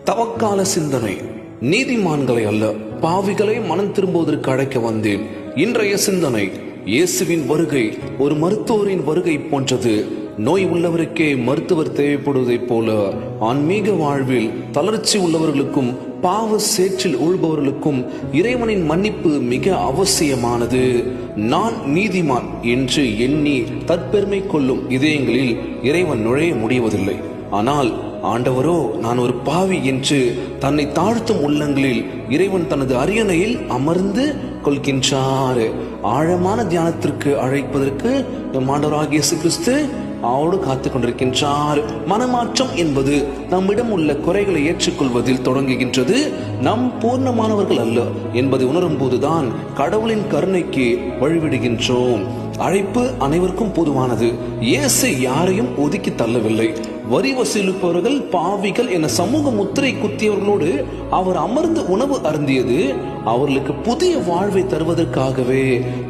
தவக்கால சிந்தனை. நீதிமான்களை அல்ல, பாவிகளை மனம் திரும்புவதற்கு அழைக்க வந்தேன். இன்றைய சிந்தனை: இயேசுவின் வருகை ஒரு மருத்துவரின் வருகை போன்றது. நோய் உள்ளவருக்கே மருத்துவர் தேவைப்படுவதைப் போல ஆன்மீக வாழ்வில் தளர்ச்சி உள்ளவர்களுக்கும் பாவ சேற்றில் உள்பவர்களுக்கும் இறைவனின் மன்னிப்பு மிக அவசியமானது. நான் நீதிமான் என்று எண்ணி தற்பெருமை கொள்ளும் இதயங்களில் இறைவன் நுழைய முடிவதில்லை. ஆனால் ஆண்டவரோ நான் ஒரு பாவி என்று தன்னை தாழ்த்தும் உள்ளங்களில் இறைவன் தனது அரியணையில் அமர்ந்து கொள்கின்றார். ஆழமான தியானத்திற்கு அழைப்பதற்கு நம் ஆண்டவராகிய இயேசு கிறிஸ்து அவரோடு காத்துக் கொண்டிருக்கின்றார். மனமாற்றம் என்பது நம்மிடம் உள்ள குறைகளை ஏற்றுக்கொள்வதில் தொடங்குகின்றது. நம் பூர்ணமானவர்கள் அல்ல என்பதை உணரும் போதுதான் கடவுளின் கருணைக்கு வழிவிடுகின்றோம். அழைப்பு அனைவருக்கும் பொதுவானது. இயேசு யாரையும் ஒதுக்கி தள்ளவில்லை. வரி வசூலிப்பவர்கள், பாவிகள் என சமூக முத்திரை குத்தியவர்களோடு அவர் அமர்ந்து உணவு அருந்தியது அவர்களுக்கு புதிய வாழ்வை தருவதற்காகவே.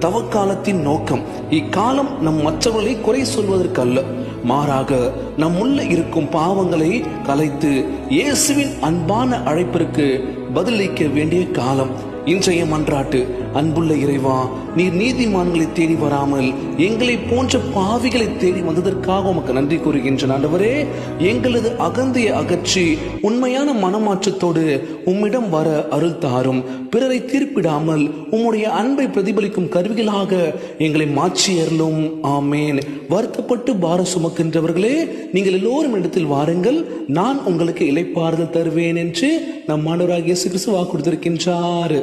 தவக்காலத்தின் நோக்கம் இக்காலம் நம் மற்றவர்களை குறை சொல்வதற்கல்ல, மாறாக நம்முள்ள இருக்கும் பாவங்களை கலைத்து இயேசுவின் அன்பான அழைப்பிற்கு பதிலளிக்க வேண்டிய காலம். இன்றைய மன்றாட்டு: அன்புள்ள இறைவா, நீர் நீதிமான்களை தேடி வராமல் எங்களை போன்ற பாவிகளை தேடி வந்ததற்காக உமக்கு நன்றி கூறுகின்ற ஆண்டவரே, எங்களது அகந்தையை அகற்றி உண்மையான மனமாற்றத்தோடு உம்மிடம் வர அருள் தாரும். பிறரை தீர்ப்பிடாமல் உம்முடைய அன்பை பிரதிபலிக்கும் கருவிகளாக எங்களை மாற்றி அருளும். ஆமேன். வருத்தப்பட்டு பாரம் சுமக்கின்றவர்களே, நீங்கள் எல்லோரும் இடத்தில் வாருங்கள், நான் உங்களுக்கு இளைப்பாறுதல் தருவேன் என்று நம் ஆண்டவராகிய இயேசு கிறிஸ்து வாக்கு கொடுத்திருக்கின்றார்.